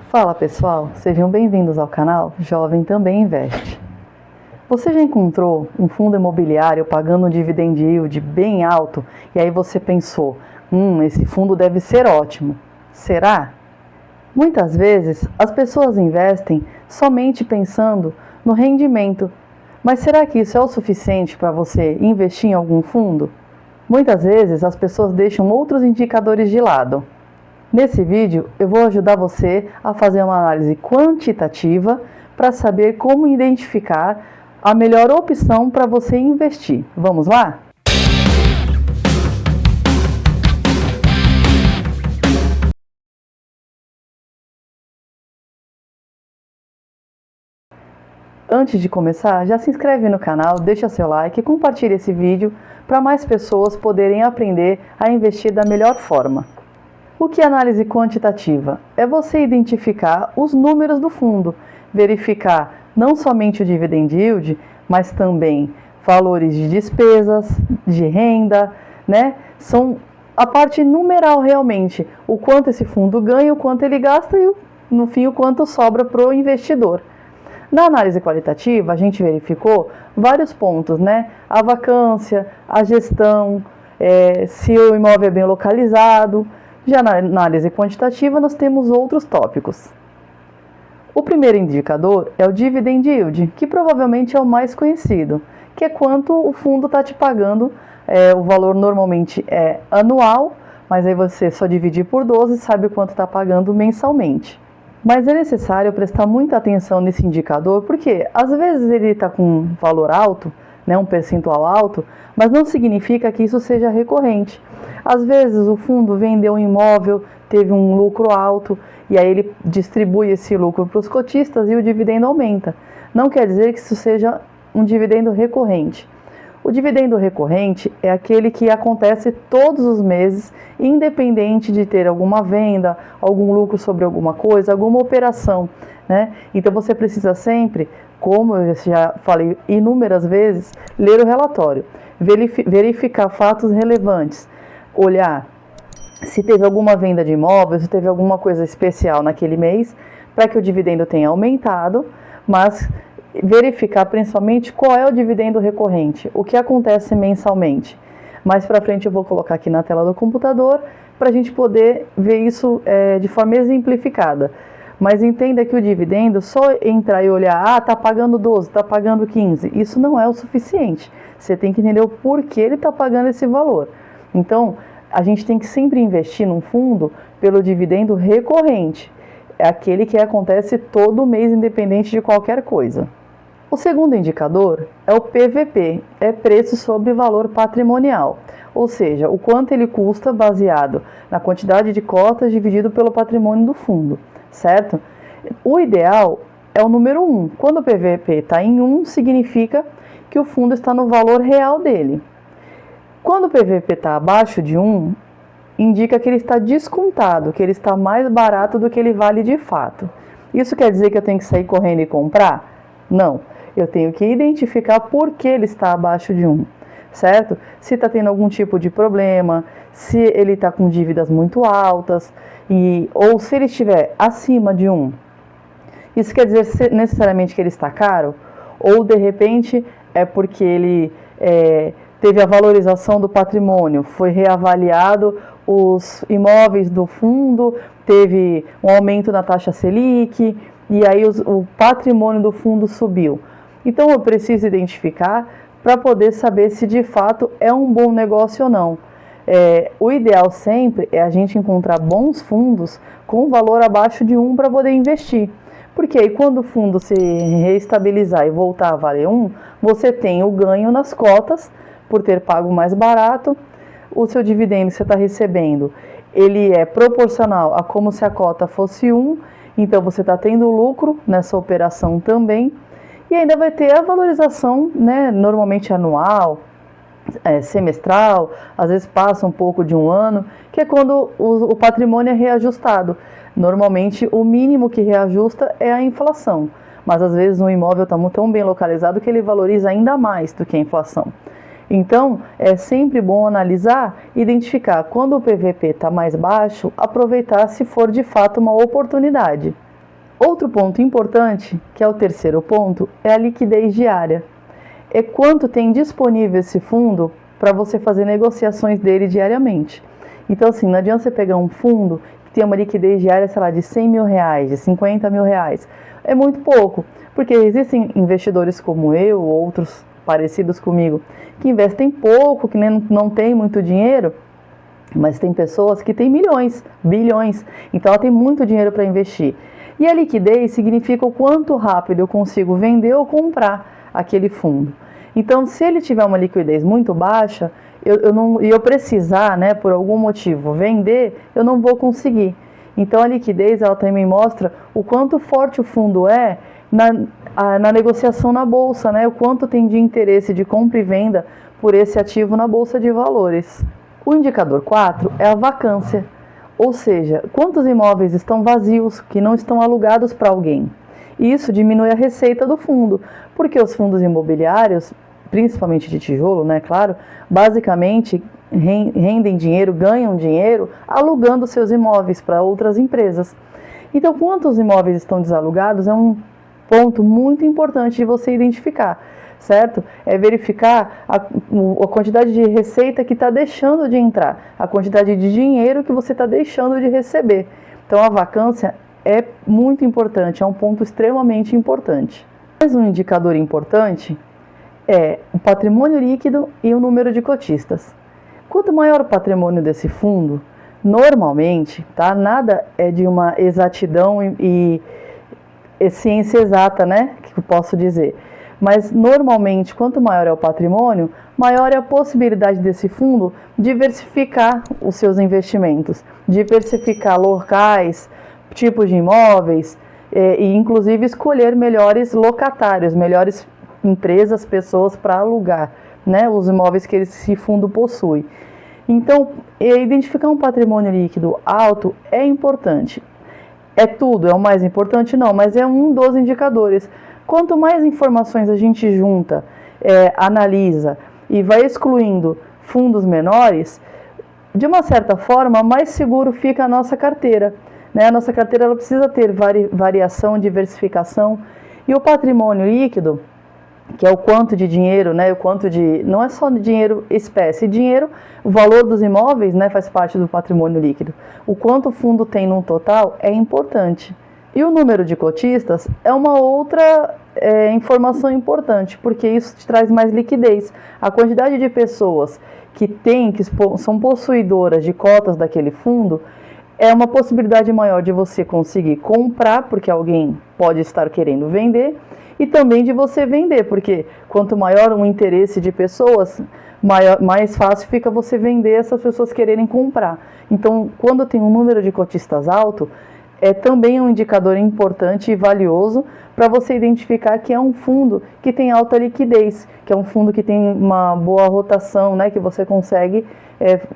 Fala pessoal, sejam bem-vindos ao canal Jovem Também Investe. Você já encontrou um fundo imobiliário pagando um dividend yield bem alto e aí você pensou, esse fundo deve ser ótimo. Será? Muitas vezes as pessoas investem somente pensando no rendimento, mas será que isso é o suficiente para você investir em algum fundo? Muitas vezes as pessoas deixam outros indicadores de lado. Nesse vídeo eu vou ajudar você a fazer uma análise quantitativa para saber como identificar a melhor opção para você investir. Vamos lá? Antes de começar, já se inscreve no canal, deixa seu like e compartilhe esse vídeo para mais pessoas poderem aprender a investir da melhor forma. O que é análise quantitativa? É você identificar os números do fundo, verificar não somente o dividend yield, mas também valores de despesas, de renda, né? São a parte numeral realmente, o quanto esse fundo ganha, o quanto ele gasta e no fim o quanto sobra para o investidor. Na análise qualitativa, a gente verificou vários pontos, né? A vacância, a gestão, se o imóvel é bem localizado. Já na análise quantitativa, nós temos outros tópicos. O primeiro indicador é o dividend yield, que provavelmente é o mais conhecido, que é quanto o fundo está te pagando. O valor normalmente é anual, mas aí você só dividir por 12 e sabe o quanto está pagando mensalmente. Mas é necessário prestar muita atenção nesse indicador, porque às vezes ele está com um valor alto, né, um percentual alto, mas não significa que isso seja recorrente. Às vezes o fundo vendeu um imóvel, teve um lucro alto, e aí ele distribui esse lucro para os cotistas e o dividendo aumenta. Não quer dizer que isso seja um dividendo recorrente. O dividendo recorrente é aquele que acontece todos os meses, independente de ter alguma venda, algum lucro sobre alguma coisa, alguma operação, né? Então você precisa sempre, como eu já falei inúmeras vezes, ler o relatório, verificar fatos relevantes, olhar se teve alguma venda de imóvel, se teve alguma coisa especial naquele mês, para que o dividendo tenha aumentado, mas verificar principalmente qual é o dividendo recorrente, o que acontece mensalmente. Mais para frente eu vou colocar aqui na tela do computador para a gente poder ver isso de forma exemplificada. Mas entenda que o dividendo, só entrar e olhar, está pagando 12, está pagando 15, isso não é o suficiente. Você tem que entender o porquê ele está pagando esse valor. Então, a gente tem que sempre investir num fundo pelo dividendo recorrente. É aquele que acontece todo mês, independente de qualquer coisa. O segundo indicador é o PVP, é preço sobre valor patrimonial, ou seja, o quanto ele custa baseado na quantidade de cotas dividido pelo patrimônio do fundo, certo? O ideal é o número 1. Quando o PVP está em 1, significa que o fundo está no valor real dele. Quando o PVP está abaixo de 1, indica que ele está descontado, que ele está mais barato do que ele vale de fato. Isso quer dizer que eu tenho que sair correndo e comprar? Não. Eu tenho que identificar por que ele está abaixo de 1, certo? Se está tendo algum tipo de problema, se ele está com dívidas muito altas, ou se ele estiver acima de 1. Isso quer dizer necessariamente que ele está caro? Ou de repente é porque ele teve a valorização do patrimônio, foi reavaliado os imóveis do fundo, teve um aumento na taxa Selic, e aí o patrimônio do fundo subiu. Então eu preciso identificar para poder saber se de fato é um bom negócio ou não. O ideal sempre é a gente encontrar bons fundos com valor abaixo de 1 para poder investir. Porque aí quando o fundo se reestabilizar e voltar a valer 1, você tem o ganho nas cotas por ter pago mais barato. O seu dividendo que você está recebendo, ele é proporcional a como se a cota fosse 1, então você está tendo lucro nessa operação também. E ainda vai ter a valorização, né, normalmente anual, semestral, às vezes passa um pouco de um ano, que é quando o patrimônio é reajustado. Normalmente o mínimo que reajusta é a inflação, mas às vezes um imóvel está tão bem localizado que ele valoriza ainda mais do que a inflação. Então, é sempre bom analisar e identificar quando o PVP está mais baixo, aproveitar se for de fato uma oportunidade. Outro ponto importante, que é o terceiro ponto, é a liquidez diária. É quanto tem disponível esse fundo para você fazer negociações dele diariamente. Então, assim, não adianta você pegar um fundo que tem uma liquidez diária, sei lá, de 100 mil reais, de 50 mil reais. É muito pouco, porque existem investidores como eu, outros parecidos comigo, que investem pouco, que nem não tem muito dinheiro, mas tem pessoas que têm milhões, bilhões, então ela tem muito dinheiro para investir. E a liquidez significa o quanto rápido eu consigo vender ou comprar aquele fundo. Então, se ele tiver uma liquidez muito baixa, e eu precisar, né, por algum motivo, vender, eu não vou conseguir. Então, a liquidez ela também mostra o quanto forte o fundo é na negociação na bolsa, né, o quanto tem de interesse de compra e venda por esse ativo na bolsa de valores. O indicador 4 é a vacância. Ou seja, quantos imóveis estão vazios, que não estão alugados para alguém. Isso diminui a receita do fundo, porque os fundos imobiliários, principalmente de tijolo, né, claro, basicamente rendem dinheiro, ganham dinheiro alugando seus imóveis para outras empresas. Então, quantos imóveis estão desalugados é um ponto muito importante de você identificar, certo? É verificar a quantidade de receita que está deixando de entrar, a quantidade de dinheiro que você está deixando de receber. Então, a vacância é muito importante, é um ponto extremamente importante. Mais um indicador importante é o patrimônio líquido e o número de cotistas. Quanto maior o patrimônio desse fundo, normalmente, tá? Nada é de uma exatidão e ciência exata, né? Que eu posso dizer. Mas, normalmente, quanto maior é o patrimônio, maior é a possibilidade desse fundo diversificar os seus investimentos, diversificar locais, tipos de imóveis, e inclusive escolher melhores locatários, melhores empresas, pessoas para alugar, né, os imóveis que esse fundo possui. Então, identificar um patrimônio líquido alto é importante. É tudo, é o mais importante? Não, mas é um dos indicadores. Quanto mais informações a gente junta, analisa e vai excluindo fundos menores, de uma certa forma, mais seguro fica a nossa carteira. Né? A nossa carteira ela precisa ter variação, diversificação. E o patrimônio líquido, que é o quanto de dinheiro, né? O quanto de, não é só dinheiro espécie, dinheiro, o valor dos imóveis, né? Faz parte do patrimônio líquido. O quanto o fundo tem no total é importante. E o número de cotistas é uma outra informação importante, porque isso te traz mais liquidez. A quantidade de pessoas que são possuidoras de cotas daquele fundo é uma possibilidade maior de você conseguir comprar, porque alguém pode estar querendo vender, e também de você vender, porque quanto maior o interesse de pessoas, mais fácil fica você vender essas pessoas quererem comprar. Então, quando tem um número de cotistas alto, é também um indicador importante e valioso para você identificar que é um fundo que tem alta liquidez, que é um fundo que tem uma boa rotação, né, que você consegue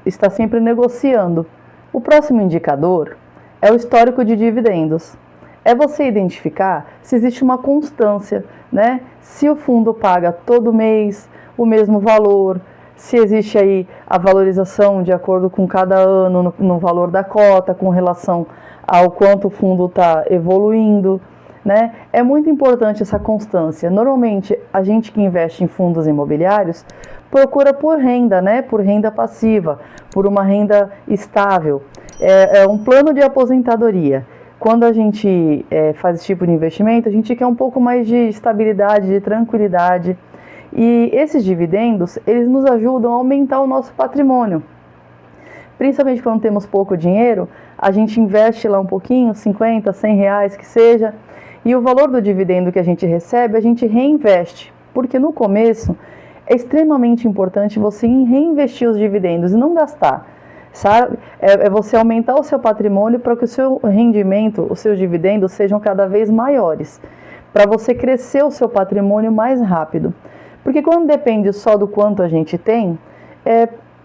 estar sempre negociando. O próximo indicador é o histórico de dividendos. É você identificar se existe uma constância, né? Se o fundo paga todo mês o mesmo valor, se existe aí a valorização de acordo com cada ano no valor da cota, com relação ao quanto o fundo está evoluindo, né? É muito importante essa constância. Normalmente, a gente que investe em fundos imobiliários procura por renda, né? Por renda passiva, por uma renda estável. É um plano de aposentadoria. Quando a gente faz esse tipo de investimento, a gente quer um pouco mais de estabilidade, de tranquilidade. E esses dividendos, eles nos ajudam a aumentar o nosso patrimônio. Principalmente quando temos pouco dinheiro, a gente investe lá um pouquinho, 50, 100 reais que seja, e o valor do dividendo que a gente recebe, a gente reinveste. Porque no começo, é extremamente importante você reinvestir os dividendos e não gastar. Sabe? É você aumentar o seu patrimônio para que o seu rendimento, os seus dividendos sejam cada vez maiores, para você crescer o seu patrimônio mais rápido. Porque quando depende só do quanto a gente tem,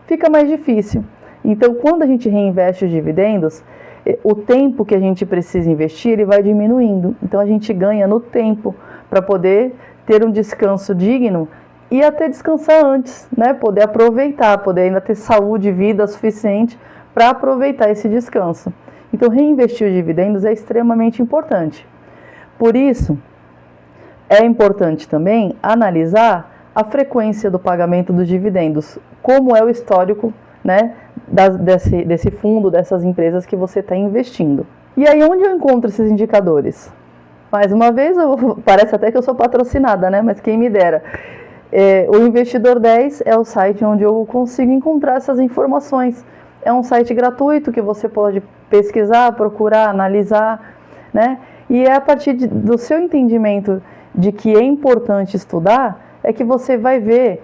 fica mais difícil. Então, quando a gente reinveste os dividendos, o tempo que a gente precisa investir, ele vai diminuindo. Então, a gente ganha no tempo para poder ter um descanso digno e até descansar antes, né? Poder aproveitar, poder ainda ter saúde e vida suficiente para aproveitar esse descanso. Então, reinvestir os dividendos é extremamente importante. Por isso, é importante também analisar a frequência do pagamento dos dividendos, como é o histórico, né, desse fundo, dessas empresas que você está investindo. E aí, onde eu encontro esses indicadores? Mais uma vez, parece até que eu sou patrocinada, né? Mas quem me dera. O Investidor 10 é o site onde eu consigo encontrar essas informações. É um site gratuito que você pode pesquisar, procurar, analisar, né? E é a partir do seu entendimento de que é importante estudar, é que você vai ver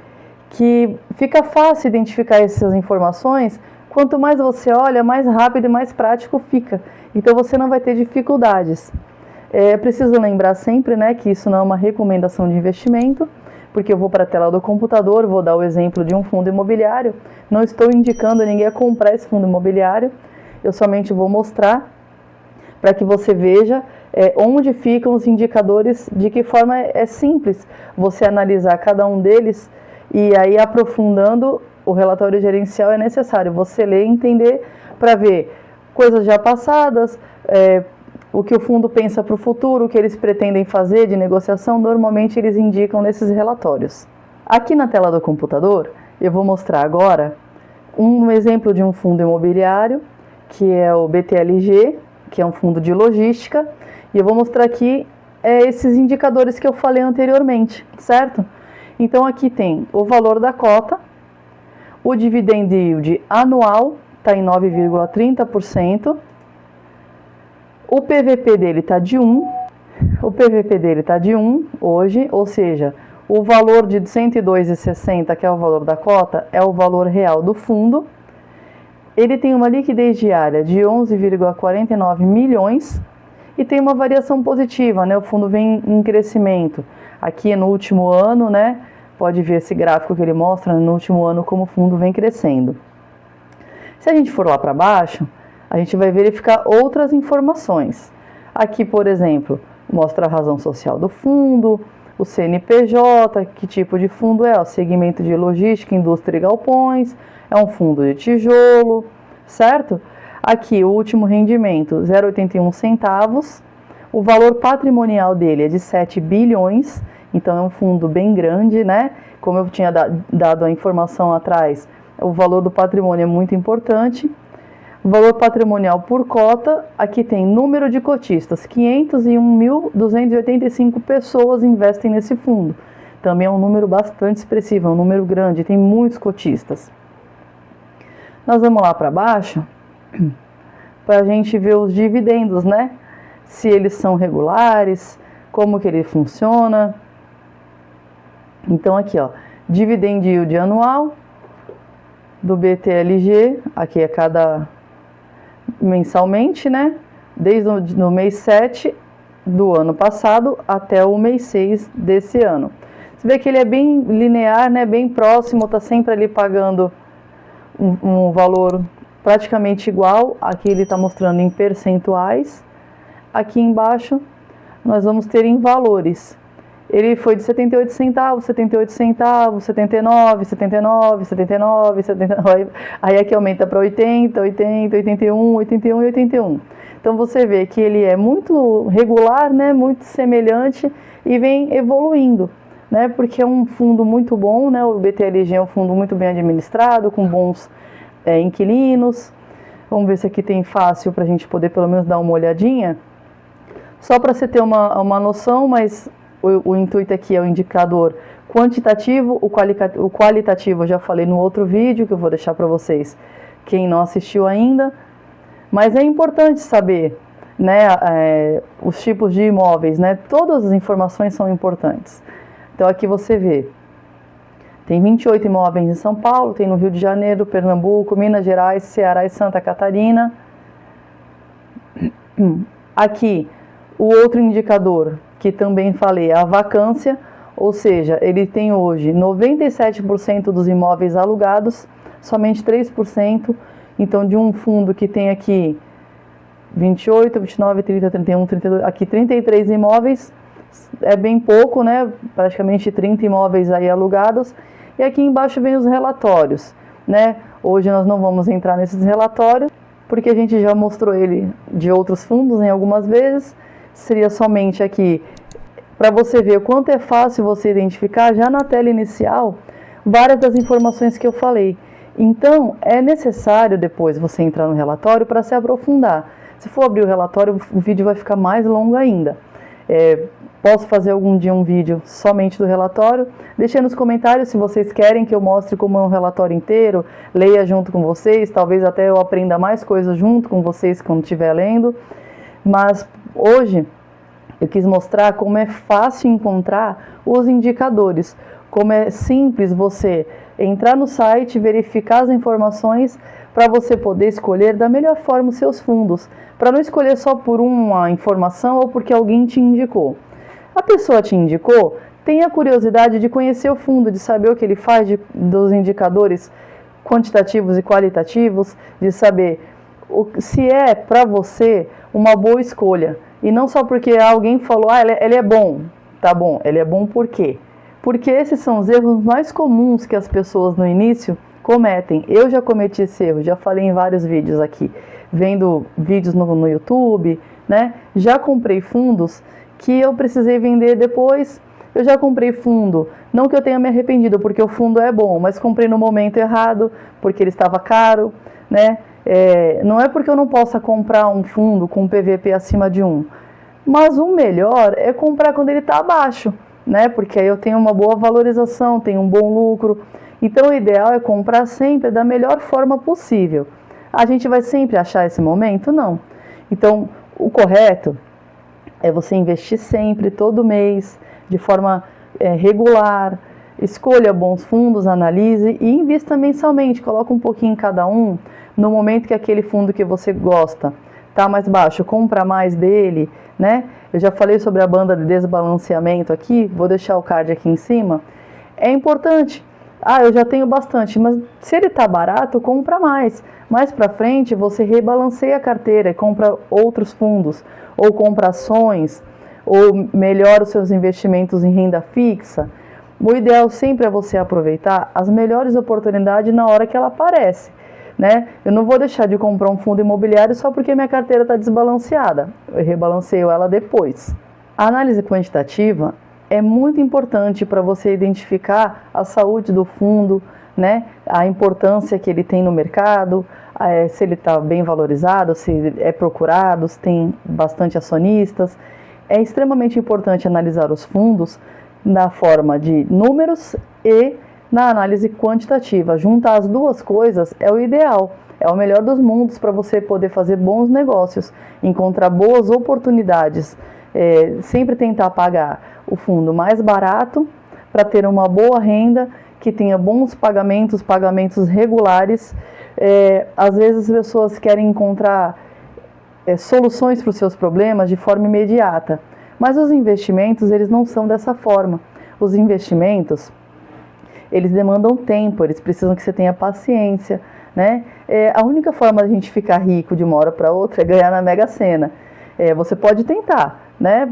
que fica fácil identificar essas informações. Quanto mais você olha, mais rápido e mais prático fica. Então você não vai ter dificuldades. É preciso lembrar sempre, né, que isso não é uma recomendação de investimento, porque eu vou para a tela do computador, vou dar o exemplo de um fundo imobiliário. Não estou indicando ninguém a comprar esse fundo imobiliário, eu somente vou mostrar para que você veja onde ficam os indicadores, de que forma é simples você analisar cada um deles, e aí aprofundando o relatório gerencial é necessário você ler e entender para ver coisas já passadas, o que o fundo pensa para o futuro, o que eles pretendem fazer de negociação. Normalmente eles indicam nesses relatórios. Aqui na tela do computador eu vou mostrar agora um exemplo de um fundo imobiliário, que é o BTLG, que é um fundo de logística, e eu vou mostrar aqui esses indicadores que eu falei anteriormente, certo? Então aqui tem o valor da cota, o dividend yield anual está em 9,30%, o PVP dele está de 1, hoje, ou seja, o valor de 102,60, que é o valor da cota, é o valor real do fundo. Ele tem uma liquidez diária de 11,49 milhões e tem uma variação positiva, né? O fundo vem em crescimento. Aqui no último ano, né? Pode ver esse gráfico que ele mostra no último ano como o fundo vem crescendo. Se a gente for lá para baixo, a gente vai verificar outras informações. Aqui, por exemplo, mostra a razão social do fundo, o CNPJ, que tipo de fundo é, o segmento de logística, indústria e galpões, é um fundo de tijolo, certo? Aqui o último rendimento, 0,81 centavos, o valor patrimonial dele é de 7 bilhões, então é um fundo bem grande, né? Como eu tinha dado a informação atrás, o valor do patrimônio é muito importante. O valor patrimonial por cota, aqui tem número de cotistas, 501.285 pessoas investem nesse fundo. Também é um número bastante expressivo, é um número grande, tem muitos cotistas. Nós vamos lá para baixo, para a gente ver os dividendos, né? Se eles são regulares, como que ele funciona. Então aqui, ó, dividend yield anual do BTLG, aqui é cada mensalmente, né? Desde o mês 7 do ano passado até o mês 6 desse ano. Você vê que ele é bem linear, né? Bem próximo, está sempre ali pagando um valor praticamente igual. Aqui ele está mostrando em percentuais. Aqui embaixo nós vamos ter em valores. Ele foi de 78 centavos, 78 centavos, 79, 79, 79, 79, aí aqui aumenta para 80, 80, 81, 81 e 81. Então você vê que ele é muito regular, né, muito semelhante e vem evoluindo, né, porque é um fundo muito bom, né, o BTLG é um fundo muito bem administrado, com bons inquilinos. Vamos ver se aqui tem fácil para a gente poder pelo menos dar uma olhadinha. Só para você ter uma noção, mas o intuito aqui é o indicador quantitativo, o qualitativo eu já falei no outro vídeo, que eu vou deixar para vocês, quem não assistiu ainda. Mas é importante saber, né, os tipos de imóveis, né, todas as informações são importantes. Então aqui você vê, tem 28 imóveis em São Paulo, tem no Rio de Janeiro, Pernambuco, Minas Gerais, Ceará e Santa Catarina. Aqui, o outro indicador que também falei, a vacância, ou seja, ele tem hoje 97% dos imóveis alugados, somente 3%, então de um fundo que tem aqui 28, 29, 30, 31, 32, aqui 33 imóveis, é bem pouco, né? Praticamente 30 imóveis aí alugados, e aqui embaixo vem os relatórios, né? Hoje nós não vamos entrar nesses relatórios, porque a gente já mostrou ele de outros fundos em algumas vezes. seria somente aqui para você ver o quanto é fácil você identificar já na tela inicial várias das informações que eu falei. Então, é necessário depois você entrar no relatório para se aprofundar. Se for abrir o relatório, o vídeo vai ficar mais longo ainda. Posso fazer algum dia um vídeo somente do relatório? Deixem nos comentários se vocês querem que eu mostre como é um relatório inteiro, leia junto com vocês, talvez até eu aprenda mais coisas junto com vocês quando estiver lendo. Mas hoje eu quis mostrar como é fácil encontrar os indicadores, como é simples você entrar no site, verificar as informações para você poder escolher da melhor forma os seus fundos, para não escolher só por uma informação ou porque alguém te indicou. A pessoa te indicou, tenha curiosidade de conhecer o fundo, de saber o que ele faz, dos indicadores quantitativos e qualitativos, de saber se é para você uma boa escolha. E não só porque alguém falou, ele é bom. Tá bom, ele é bom por quê? Porque esses são os erros mais comuns que as pessoas no início cometem. Eu já cometi esse erro, já falei em vários vídeos aqui, vendo vídeos no YouTube, né? Já comprei fundos que eu precisei vender depois. Eu já comprei fundo, não que eu tenha me arrependido, porque o fundo é bom, mas comprei no momento errado, porque ele estava caro, né? Não é porque eu não possa comprar um fundo com PVP acima de 1, mas o melhor é comprar quando ele está abaixo, né? Porque aí eu tenho uma boa valorização, tenho um bom lucro. Então o ideal é comprar sempre da melhor forma possível. A gente vai sempre achar esse momento? Não. Então o correto é você investir sempre, todo mês, de forma regular, escolha bons fundos, analise e invista mensalmente, coloca um pouquinho em cada um. No momento que aquele fundo que você gosta está mais baixo, compra mais dele, né? Eu já falei sobre a banda de desbalanceamento aqui, vou deixar o card aqui em cima. É importante. Eu já tenho bastante, mas se ele está barato, compra mais. Mais para frente, você rebalanceia a carteira e compra outros fundos, ou compra ações, ou melhora os seus investimentos em renda fixa. O ideal sempre é você aproveitar as melhores oportunidades na hora que ela aparece, né? Eu não vou deixar de comprar um fundo imobiliário só porque minha carteira está desbalanceada. Eu rebalanceio ela depois. A análise quantitativa é muito importante para você identificar a saúde do fundo, né? A importância que ele tem no mercado, se ele está bem valorizado, se é procurado, se tem bastante acionistas. É extremamente importante analisar os fundos na forma de números e na análise quantitativa. Juntar as duas coisas é o ideal, é o melhor dos mundos para você poder fazer bons negócios, encontrar boas oportunidades, sempre tentar pagar o fundo mais barato para ter uma boa renda, que tenha bons pagamentos regulares. Às vezes as pessoas querem encontrar soluções para os seus problemas de forma imediata, mas os investimentos eles não são dessa forma. Os investimentos eles demandam tempo, eles precisam que você tenha paciência, né? A única forma de a gente ficar rico de uma hora para outra é ganhar na Mega Sena. Você pode tentar, né?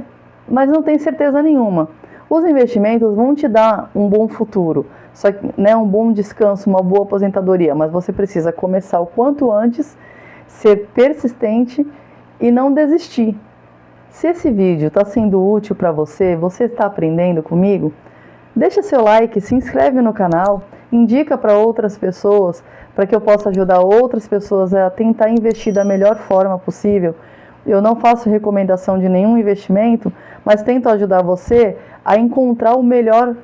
Mas não tem certeza nenhuma. Os investimentos vão te dar um bom futuro, só que, né, um bom descanso, uma boa aposentadoria, mas você precisa começar o quanto antes, ser persistente e não desistir. Se esse vídeo está sendo útil para você, você está aprendendo comigo, deixa seu like, se inscreve no canal, indica para outras pessoas, para que eu possa ajudar outras pessoas a tentar investir da melhor forma possível. Eu não faço recomendação de nenhum investimento, mas tento ajudar você a encontrar o melhor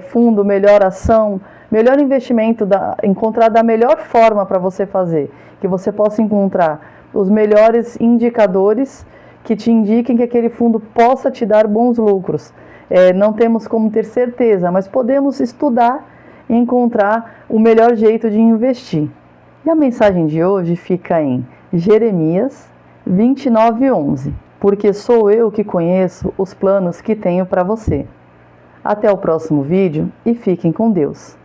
fundo, melhor ação, melhor investimento, encontrar da melhor forma para você fazer, que você possa encontrar os melhores indicadores que te indiquem que aquele fundo possa te dar bons lucros. Não temos como ter certeza, mas podemos estudar e encontrar o melhor jeito de investir. E a mensagem de hoje fica em Jeremias 29:11, porque sou eu que conheço os planos que tenho para você. Até o próximo vídeo e fiquem com Deus.